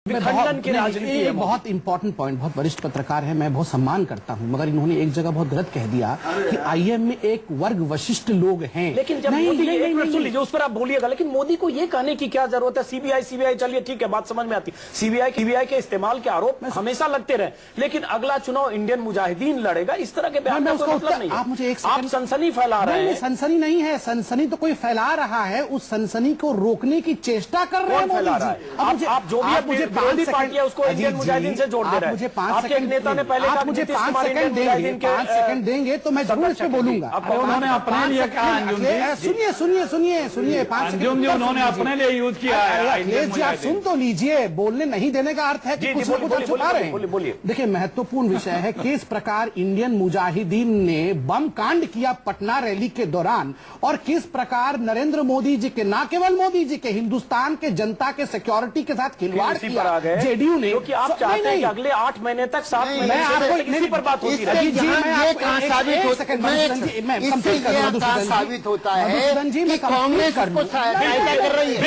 विखंडन की राजनीति है। बहुत इंपॉर्टेंट पॉइंट, बहुत वरिष्ठ पत्रकार है, मैं बहुत सम्मान करता हूं, मगर इन्होंने एक जगह बहुत गलत कह दिया कि आईएम में एक वर्ग वशिष्ठ लोग हैं। लेकिन जब मोदी एक मिनट सुन लीजिए, उस पर आप बोलिएगा, लेकिन मोदी को ये कहने की क्या जरूरत है? सीबीआई चलिए ठीक है, बात समझ में आती। सीबीआई के इस्तेमाल के आरोप हमेशा लगते रहे, लेकिन अगला चुनाव इंडियन मुजाहिदीन लड़ेगा, इस तरह के बयान का कोई मतलब नहीं। आप मुझे एक आप सनसनी फैला रहे हैं। सनसनी नहीं है, सनसनी तो कोई फैला रहा है, उस सनसनी को रोकने की चेष्टा कर रहे हैं मोदी जी। आप जो भी विरोधी पार्टियां उसको इंडियन मुजाहिदीन से जोड़ दे रहे हैं। मुझे 5 आपके एक नेता ने पहले कहा मुझे 5 सेकंड देंगे तो मैं जरूर इस पे बोलूंगा। उन्होंने अपने लिए कहा, सुनिए 5 सेकंड उन्होंने अपने लिए यूज किया है। आप सुन तो लीजिए, बोलने नहीं देने का अर्थ है कि कुछ न कुछ छुपा रहे हैं। देखिए, महत्वपूर्ण विषय है किस प्रकार इंडियन मुजाहिदीन ने बम कांड किया पटना रैली के दौरान, और किस प्रकार नरेंद्र मोदी जी के, ना केवल मोदी जी के, हिंदुस्तान के जनता के सिक्योरिटी के साथ खिलवाड़ किया जेडीयू ने। क्योंकि आप चाहते हैं कि अगले 8 महीने तक 7 महीने इसी पर बात होती रहे। साबित होता है कि कांग्रेस को फायदा कर रही है।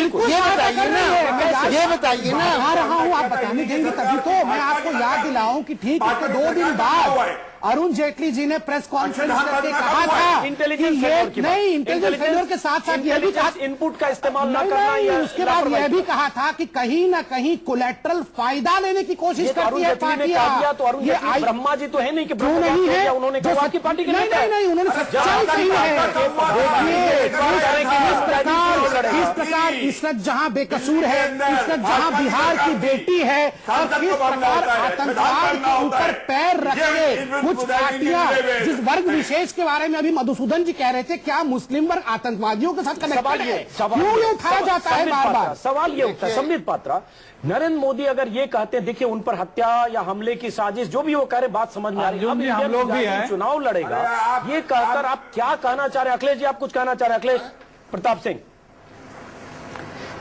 ये बताइए ना। आ रहा हूँ, आप बताने देंगे तभी तो। मैं आपको याद दिलाऊं कि ठीक इसके 2 दिन बाद अरुण जेटली जी ने प्रेस कॉन्फ्रेंस करके कहा था इंटेलिजेंस फेल्योर के साथ साथ यह भी कहा, इनपुट का इस्तेमाल न करना। उसके बाद यह भी कहा था कि कहीं न कहीं कोलेट्रल फायदा लेने की कोशिश करती है पार्टियां। तो अरुण जेटली ब्रह्मा जी तो है नहीं कि क्यों नहीं है? उन्होंने कहा कि पार्टी नहीं, उन्होंने सच्चाई कही है। किस प्रकार इशरत जहां बेकसूर है, इशरत जहां बिहार की बेटी है, और किस प्रकार आतंकवाद के ऊपर पैर रख के कुछ पार्टियां, जिस वर्ग विशेष के बारे में अभी मधुसूदन जी कह रहे थे, क्या मुस्लिम वर्ग आतंकवादियों के साथ कनेक्टेड है? क्यों ये उठाया जाता है बार बार? सवाल ये उठता है संबित पात्रा, नरेंद्र मोदी अगर ये कहते हैं, देखिए उन पर हत्या या हमले की साजिश जो भी वो कह रहे, बात समझ में आ रही है, हम लोग भी चुनाव लड़ेगा, ये कहकर आप क्या कहना चाह रहे हैं? अखिलेश जी, आप कुछ कहना चाह रहे हैं? अखिलेश प्रताप सिंह,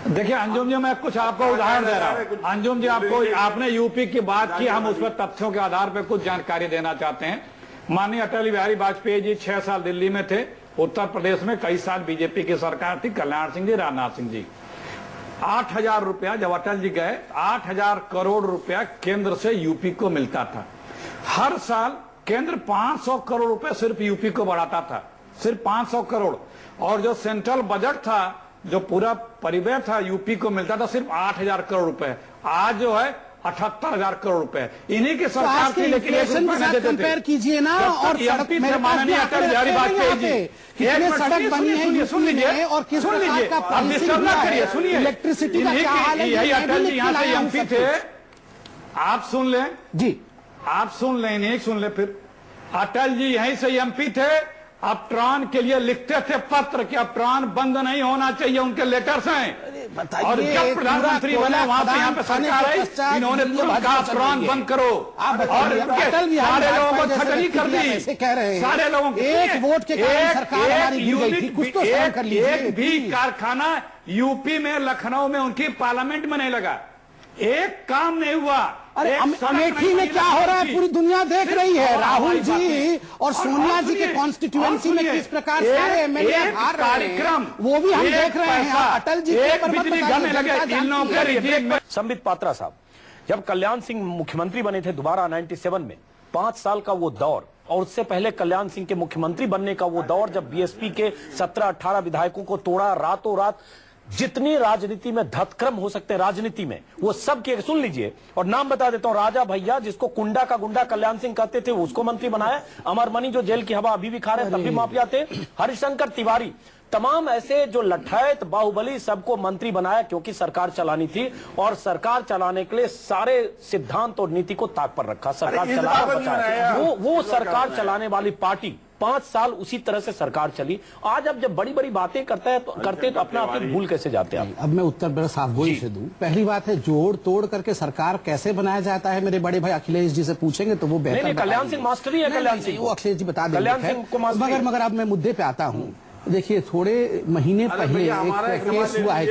देखिए अंजुम जी, मैं कुछ आपको उदाहरण दे रहा हूं। अंजुम जी, आपने यूपी की बात की, हम उस पर तथ्यों के आधार पर कुछ जानकारी देना चाहते हैं। माननीय अटल बिहारी वाजपेयी जी 6 साल दिल्ली में थे, उत्तर प्रदेश में कई साल बीजेपी की सरकार थी, कल्याण सिंह जी, राजनाथ सिंह जी। 8,000 रुपया जब अटल जी गए, 8,000 करोड़ रुपया केंद्र से यूपी को मिलता था। हर साल केंद्र 500 करोड़ रुपए सिर्फ यूपी को बढ़ाता था, सिर्फ 500 करोड़। और जो सेंट्रल बजट था, जो पूरा परिव्यय था, यूपी को मिलता था सिर्फ 8,000 करोड़ रुपए। आज जो है 78,000 करोड़ रुपए इन्हीं की सरकार थी, लेकिन कंपेयर कीजिए ना। और माननीय अटल बिहारी वाजपेयी जी कितने सड़क बनी है, सुन लीजिए और किस प्रकार का पॉलिसी करिए, सुनिए, इलेक्ट्रिसिटी का क्या हाल है, यही अटल जी यहाँ से एमपी थे। आप सुन लें जी, आप सुन लें, नहीं सुन ले फिर। अटल जी यहीं से एमपी थे, अब ट्रान के लिए लिखते थे पत्र कि अब ट्रान बंद नहीं होना चाहिए, उनके लेटर्स हैं। और जब प्रधानमंत्री बने वहां पे, यहाँ पे सरकार आई, इन्होंने तुरंत कहा ट्रान बंद करो, और सारे लोगों को छटनी कर दी। सारे लोगों को एक वोट के कारण सरकार हमारी गिर गई थी, कुछ तो सहन कर लीजिए। एक भी कारखाना यूपी में, लखनऊ में, उनकी पार्लियामेंट में नहीं लगा, एक काम नहीं हुआ। अरे अमेठी में क्या हो रहा है पूरी दुनिया देख रही है। राहुल जी और सोनिया जी के कॉन्स्टिट्यूएंसी में किस प्रकार सारे एमएलए हार रहे हैं, वो भी हम देख रहे हैं। अटल जी संबित पात्रा साहब, जब कल्याण सिंह मुख्यमंत्री बने थे दोबारा 97 में, 5 साल का वो दौर, और उससे पहले कल्याण सिंह के मुख्यमंत्री बनने का वो दौर, जब बीएसपी के 17-18 विधायकों को तोड़ा, रातों रात जितनी राजनीति में धतक्रम हो सकते हैं राजनीति में, वो सब किए। सुन लीजिए, और नाम बता देता हूं, राजा भैया, जिसको कुंडा का गुंडा कल्याण सिंह कहते थे, उसको मंत्री बनाया। अमरमणि, जो जेल की हवा अभी भी खा रहे, तब भी माफिया थे। हरिशंकर तिवारी, तमाम ऐसे जो लठैत बाहुबली, सबको मंत्री बनाया, क्योंकि सरकार चलानी थी, और सरकार चलाने के लिए सारे सिद्धांत और नीति को ताक पर रखा। सरकार चलाना वो सरकार चलाने वाली पार्टी 5 साल उसी तरह से सरकार चली। आज अब जब बड़ी बड़ी बातें करते तो अपना अपनी भूल कैसे जाते हैं? अब मैं उत्तर बड़ा साफ गोई से दूं। पहली बात है, जोड़ तोड़ करके सरकार कैसे बनाया जाता है, मेरे बड़े भाई अखिलेश जी से पूछेंगे तो वो बेहतर। कल्याण सिंह मास्टर ही है, कल्याण सिंह, वो अखिलेश जी बता देंगे। कल्याण सिंह को मगर अब मैं मुद्दे पे आता हूं। देखिए, थोड़े महीने पहले एक केस हुआ है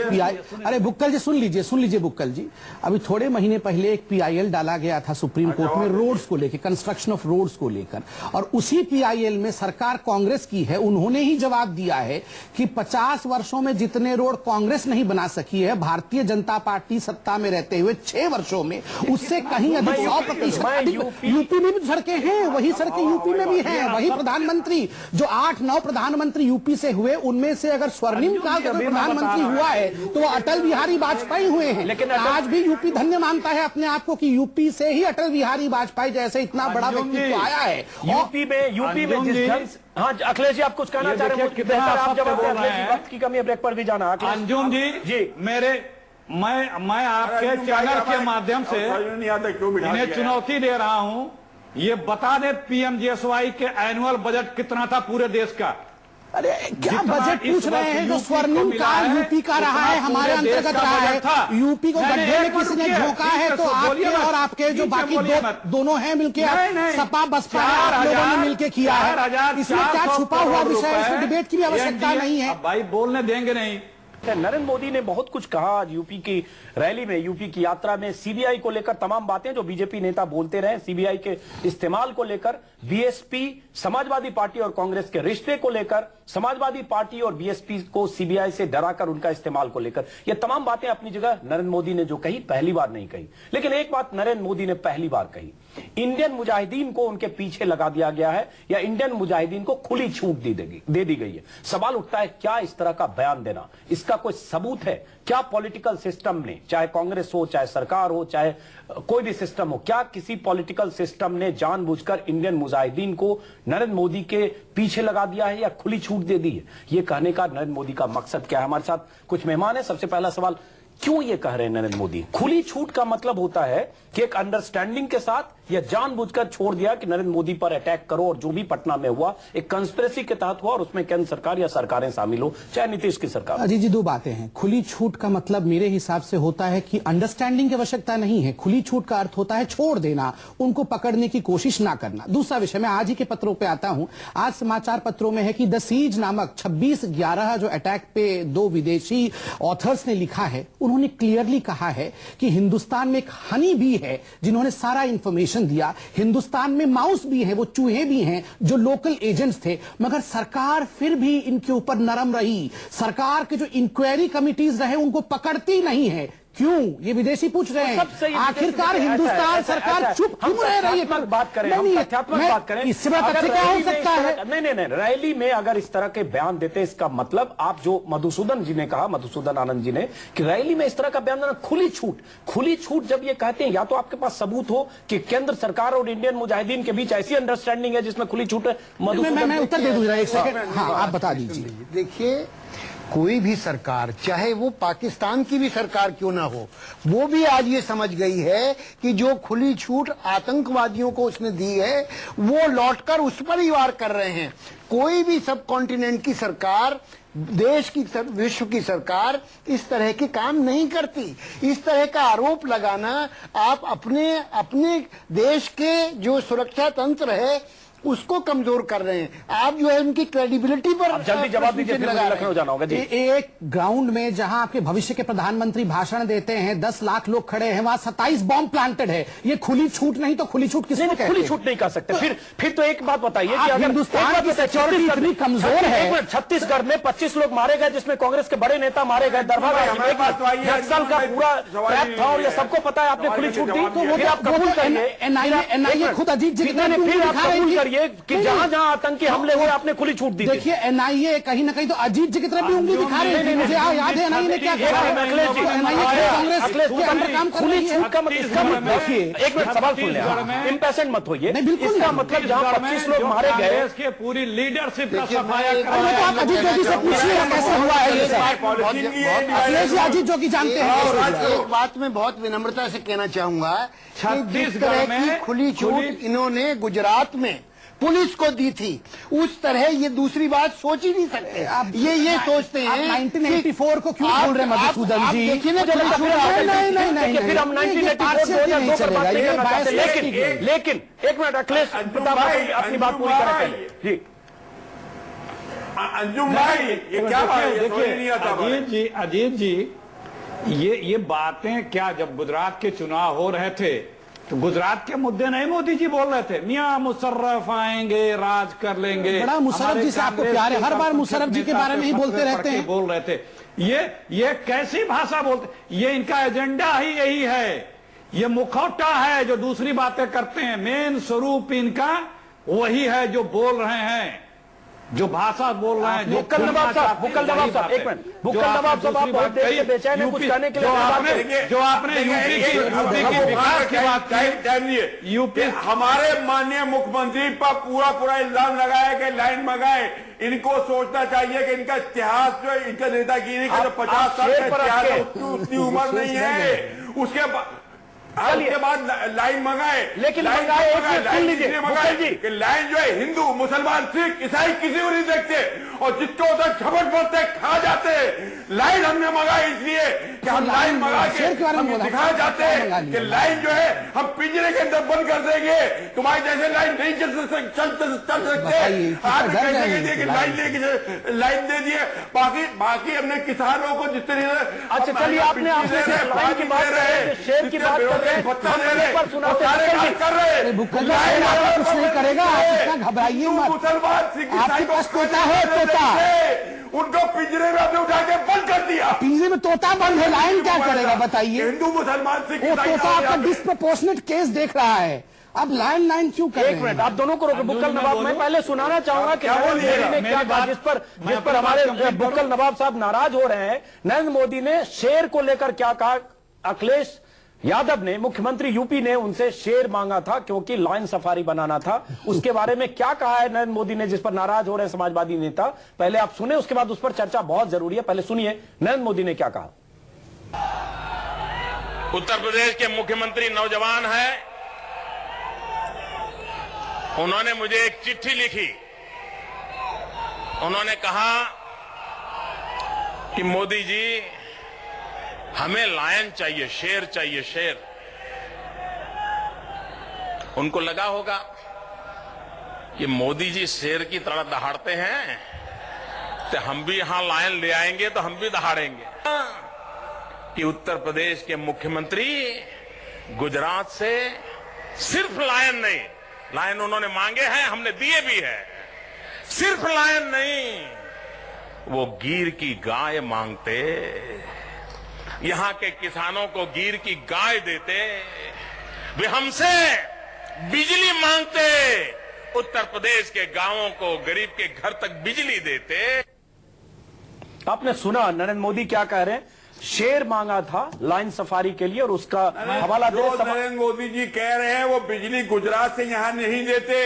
अरे बुक्कल जी सुन लीजिए बुक्कल जी, अभी थोड़े महीने पहले एक PIL डाला गया था सुप्रीम कोर्ट में रोड्स को लेकर, कंस्ट्रक्शन ऑफ रोड्स को लेकर, और उसी PIL में सरकार कांग्रेस की है, उन्होंने ही जवाब दिया है कि 50 वर्षों में जितने रोड कांग्रेस नहीं बना सकी है, भारतीय जनता पार्टी सत्ता में रहते हुए 6 वर्षों में उससे कहीं अधिक 100% यूपी में भी सड़कें हैं, वही सड़कें यूपी में भी हैं, वही प्रधानमंत्री जो 8-9 प्रधानमंत्री यूपी से हुए, उनमें से अगर स्वर्णिम काल का प्रधानमंत्री हुआ है तो वो अटल बिहारी वाजपेयी हुए हैं। लेकिन आज भी यूपी धन्य मानता है अपने आप को कि यूपी से ही अटल बिहारी वाजपेयी जैसे इतना बड़ा व्यक्तित्व आया है। यूपी में जिस ढंग से, हाँ अखिलेश जी आप कुछ कहना चाह रहे हैं, आप जवाब दें, अखिलेश जी वक्त की कमी है, ब्रेक पर भी जाना। अंजुम जी मैं आपके चैनल के माध्यम से इन्हें चुनौती दे रहा हूं, ये बता दे PMGSY के एनुअल बजट कितना था पूरे देश का। अरे क्या बजट पूछ रहे हैं, जो स्वर्णिम काल यूपी का रहा है, हमारे अंतर्गत रहा है, यूपी को गड्ढे में किसी ने झोंका है तो आपके और आपके जो बाकी दोनों हैं मिलके सपा बसपा आप लोगों ने मिलके किया है, इसमें क्या छुपा हुआ विषय है, इसमें डिबेट की भी आवश्यकता नहीं है। भाई बोलने देंगे नहीं। नरेंद्र मोदी ने बहुत कुछ कहा आज यूपी की रैली में, यूपी की यात्रा में, सीबीआई को लेकर तमाम बातें जो बीजेपी नेता बोलते रहे, सीबीआई के इस्तेमाल को लेकर, बीएसपी समाजवादी पार्टी और कांग्रेस के रिश्ते को लेकर, समाजवादी पार्टी और बीएसपी को सीबीआई से डराकर उनका इस्तेमाल को लेकर, ये तमाम बातें अपनी जगह नरेंद्र मोदी ने जो कही पहली बार नहीं कही। लेकिन एक बात नरेंद्र मोदी ने पहली बार कही, इंडियन मुजाहिदीन को उनके पीछे लगा दिया गया है या इंडियन मुजाहिदीन को खुली छूट दे दी गई है। सवाल उठता है क्या इस तरह का बयान देना, इसका कोई सबूत है क्या? पॉलिटिकल सिस्टम ने, चाहे कांग्रेस हो, चाहे सरकार हो, चाहे कोई भी सिस्टम हो, क्या किसी पॉलिटिकल सिस्टम ने जानबूझकर इंडियन मुजाहिदीन को नरेंद्र मोदी के पीछे लगा दिया है या खुली छूट दे दी है? यह कहने का नरेंद्र मोदी का मकसद क्या है? हमारे साथ कुछ मेहमान है। सबसे पहला सवाल, क्यों ये कह रहे हैं नरेंद्र मोदी? खुली छूट का मतलब होता है कि एक अंडरस्टैंडिंग के साथ या जानबूझकर छोड़ दिया कि नरेंद्र मोदी पर अटैक करो, और जो भी पटना में हुआ एक कंस्पिरेसी के तहत हुआ और उसमें केंद्र सरकार या सरकारें शामिल हो, चाहे नीतीश की सरकार। अजीत जी, दो बातें हैं। खुली छूट का मतलब मेरे हिसाब से होता है कि अंडरस्टैंडिंग की आवश्यकता नहीं है। खुली छूट का अर्थ होता है छोड़ देना, उनको पकड़ने की कोशिश ना करना। दूसरा विषय, मैं आज ही के पत्रों पे आता हूं। आज समाचार पत्रों में है कि द सीज नामक 26/11 जो अटैक पे 2 विदेशी ऑथर्स ने लिखा है, उन्होंने क्लियरली कहा है कि हिंदुस्तान में एक हनी बी है जिन्होंने सारा इंफॉर्मेशन दिया, हिंदुस्तान में माउस भी है, वो चूहे भी हैं जो लोकल एजेंट्स थे, मगर सरकार फिर भी इनके ऊपर नरम रही। सरकार के जो इंक्वायरी कमिटीज रहे उनको पकड़ती नहीं है। क्यों? ये विदेशी पूछ रहे हैं। आखिरकार हिंदुस्तान सरकार चुप क्यों रह रही है? बात करें, हम तथ्यात्मक बात करें, इससे बड़ा तथ्य क्या हो सकता है? नहीं, रैली में अगर इस तरह के बयान देते, इसका मतलब आप जो मधुसूदन जी ने कहा, मधुसूदन आनंद जी ने, कि रैली में इस तरह का बयान देना, खुली छूट जब ये कहते हैं, या तो आपके पास सबूत हो कि केंद्र सरकार और इंडियन मुजाहिदीन के बीच ऐसी अंडरस्टैंडिंग है जिसमें खुली छूट है। मैं उत्तर दे दूंगा, एक सेकंड। हाँ, आप बता दीजिए। देखिए, कोई भी सरकार, चाहे वो पाकिस्तान की भी सरकार क्यों ना हो, वो भी आज ये समझ गई है कि जो खुली छूट आतंकवादियों को उसने दी है, वो लौटकर उस पर ही वार कर रहे हैं। कोई भी सब कॉन्टिनेंट की सरकार, देश की, विश्व की सरकार इस तरह के काम नहीं करती। इस तरह का आरोप लगाना, आप अपने देश के जो सुरक्षा तंत्र है उसको कमजोर कर रहे हैं। आप जो है उनकी क्रेडिबिलिटी पर जल्दी जवाब दीजिए, लखनऊ जाना होगा जी। एक ग्राउंड में जहां आपके भविष्य के प्रधानमंत्री भाषण देते हैं, 10 लाख लोग खड़े हैं, वहां 27 बॉम्ब प्लांटेड है। ये खुली छूट नहीं तो खुली छूट किसको कहते हैं? खुली छूट नहीं कर सकते। फिर तो एक बात बताइए कि अगर हिंदुस्तान की सिक्योरिटी इतनी कमजोर है, छत्तीसगढ़ में 25 लोग मारे गए जिसमें कांग्रेस के बड़े नेता मारे गए, दरभंगा नक्सल का पूरा ट्रैप था और ये सबको पता है, आपने खुली छूट दी। तो फिर आप कबूल करिए, एनआईए खुद अजीत जी फिर आप कबूल करिए कि जहां जहां आतंकी हमले हुए आपने खुली छूट दी। देखिए, एनआईए कहीं ना कहीं तो अजीत जी की तरफ भी उंगली दिखा रहे हैं। मुझे याद है एनआईए ने क्या कहा, कांग्रेस के अंदर काम कर रही है। इसका मतलब देखिए, एक मिनट सवाल सुन ले, इम्पेशेंट मत होइए। इसका मतलब जहां 25 लोग मारे गए, इसके पूरी लीडरशिप का सफाया आप अजीत जोगी से पूछिए कैसे हुआ है ये सब। अजीत जोगी जानते हैं। एक बात मैं बहुत विनम्रता से कहना चाहूंगा, छत्तीसगढ़ में खुली छूट इन्होंने गुजरात में पुलिस को दी थी, उस तरह ये दूसरी बात सोच ही नहीं सकते। ये सोचते हैं 1984 को क्यों बोल रहे हैं मधुसूदन जी? देखिए ना, नहीं, फिर हम 1984 पर बात नहीं करना चाहते। लेकिन एक मिनट, अखिलेश अपनी बात पूरी करें जी। अंजुम भाई ये क्या बात है? ये समझ नहीं आता भाई। अजीत जी ये बातें क्या, जब गुजरात के चुनाव हो रहे थे तो गुजरात के मुद्दे नहीं मोदी जी बोल रहे थे, मियां मुशर्रफ आएंगे राज कर लेंगे। बड़ा मुशर्रफ जी से आपको प्यार है, हर बार मुशर्रफ जी के बारे में ही बोलते रहते हैं। बोल रहे थे ये कैसी भाषा बोलते, ये इनका एजेंडा ही यही है, ये मुखौटा है जो दूसरी बातें करते हैं, मेन स्वरूप इनका वही है जो बोल रहे हैं, जो भाषा बोल रहे हैं। बुक्कल नवाब साहब, बुक्कल नवाब साहब, एक मिनट, बुक्कल नवाब साहब, आप बहुत देर से बेचैन हैं कुछ कहने के लिए। जो आपने यूपी की विकास की बात की, यूपी हमारे माननीय मुख्यमंत्री पर पूरा इल्जाम लगाया कि लाइन मंगाए। इनको सोचना चाहिए कि इनका इतिहास जो इनका नेतागिरी का जो 50 साल का इतिहास है उतनी उम्र नहीं है। उसके बाद लाइन मंगाए, लेकिन लाइन जो है हिंदू मुसलमान सिख ईसाई किसी को नहीं देखते और जिसको उधर झपट पड़ते खा जाते। लाइन हमने मंगाई इसलिए कि हम लाइन मंगा के हम दिखाया जाते हैं कि लाइन जो है हम पिंजरे के अंदर बंद कर देंगे, तुम्हारे जैसे लाइन नहीं चल सकते। आज कैसे कि लाइन दे दिए। बाकी हमने किसानों को जिस तरीके से, अच्छा चलिए, आपने लाइन की बात कर रहे हैं, शेर की बात कर रहे हैं, पर सुनाते कर रहे हैं। कुछ नहीं करेगा, आप इतना घबराइए मत। मुसलमान सिख आपके पास तोता है, तोता उनको पिंजरे में आपने उठा के बंद कर दिया। पिंजरे में तोता बंद है, लाइन क्या करेगा बताइए। हिंदू मुसलमान सिख वो तोता आपका डिस्प्रपोर्शनेट केस देख रहा है, अब लाइन क्यों कर रहे हैं? एक मिनट, आप दोनों को रोके। बुक्कल नवाब, मैं पहले सुनाना चाहूंगा कि नरेंद्र मोदी ने क्या कहा, जिस पर हमारे बुक्कल नवाब साहब नाराज हो रहे हैं। नरेंद्र मोदी ने शेर को लेकर क्या कहा? अखिलेश यादव ने, मुख्यमंत्री यूपी ने उनसे शेर मांगा था क्योंकि लाइन सफारी बनाना था। उसके बारे में क्या कहा है नरेंद्र मोदी ने, जिस पर नाराज हो रहे हैं समाजवादी नेता? पहले आप सुने, उसके बाद उस पर चर्चा बहुत जरूरी है। पहले सुनिए नरेंद्र मोदी ने क्या कहा। उत्तर प्रदेश के मुख्यमंत्री नौजवान है, उन्होंने मुझे एक चिट्ठी लिखी। उन्होंने कहा कि मोदी जी हमें लायन चाहिए, शेर चाहिए, शेर। उनको लगा होगा कि मोदी जी शेर की तरह दहाड़ते हैं तो हम भी यहां लायन ले आएंगे तो हम भी दहाड़ेंगे। कि उत्तर प्रदेश के मुख्यमंत्री गुजरात से सिर्फ लायन नहीं, लायन उन्होंने मांगे हैं, हमने दिए भी है। सिर्फ लायन नहीं, वो गिर की गाय मांगते, यहां के किसानों को गिर की गाय देते, वे हमसे बिजली मांगते, उत्तर प्रदेश के गांवों को, गरीब के घर तक बिजली देते। आपने सुना नरेंद्र मोदी क्या कह रहे हैं? शेर मांगा था लाइन सफारी के लिए और उसका हवाला दे। नरेंद्र मोदी जी कह रहे हैं वो बिजली गुजरात से यहां नहीं देते।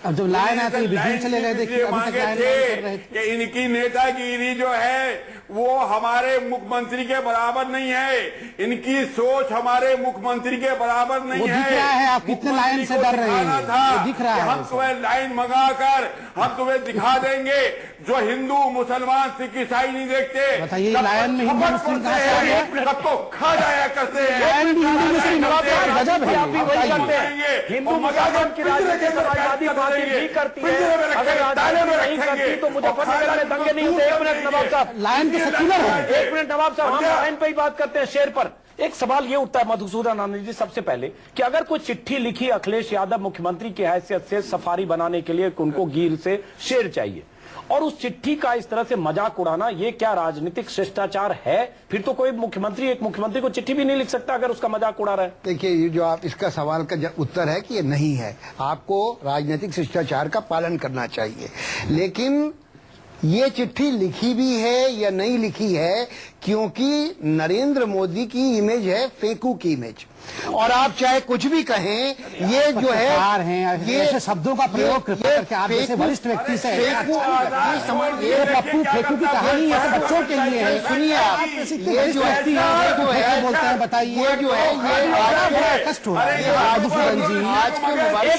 अब जब लाइन आती बिजली चले गए, देखिए मांगे थे कि इनकी नेतागिरी जो है वो हमारे मुख्यमंत्री के बराबर नहीं है, इनकी सोच हमारे मुख्यमंत्री के बराबर नहीं है। दिख रहा है आप कितने लाइन से डर रहे हैं, था दिख रहा है। हम तुम्हें लाइन मंगाकर हम तुम्हें दिखा देंगे जो हिंदू मुसलमान सिख ईसाई नहीं देखते। बताइए लाइन में हिंदू मुस्लिम कहां से आ गया? सबको खा जाया करते हैं। लाइन भी हिंदू मुस्लिम गजब है। आप भी वही करते हैं। हिंदू मुसलमान की राजनीति समाजवादी पार्टी भी करती है। अगर राजनीति नहीं करती तो मुजफ्फरनगर में दंगे नहीं होते। एक मिनट नवाब साहब, लाइन के सेक्युलर है। एक मिनट नवाब साहब, हम लाइन पे ही बात करते हैं, शेर पर। एक सवाल ये उठता है मधुसूदन आनंद जी, सबसे पहले कि अगर कोई चिट्ठी लिखी अखिलेश यादव मुख्यमंत्री की हैसियत से सफारी बनाने के लिए, उनको गिर से शेर चाहिए, और उस चिट्ठी का इस तरह से मजाक उड़ाना, ये क्या राजनीतिक शिष्टाचार है? फिर तो कोई मुख्यमंत्री एक मुख्यमंत्री को चिट्ठी भी नहीं लिख सकता अगर उसका मजाक उड़ा रहा है। देखिए, ये जो आप इसका सवाल का उत्तर है कि ये नहीं है। आपको राजनीतिक शिष्टाचार का पालन करना चाहिए, लेकिन ये चिट्ठी लिखी भी है या नहीं लिखी है, क्योंकि नरेंद्र मोदी की इमेज है फेंकू की इमेज। और आप चाहे कुछ भी कहें, ये जो है ये ऐसे शब्दों का प्रयोग करके आप जैसे वरिष्ठ व्यक्ति से फेंकू फेंकू की कहानी है, बच्चों के लिए है। सुनिए आप, ये जो है बोलते हैं, बताइए, ये जो है ये कष्ट हो रहा है। आज के मोबाइल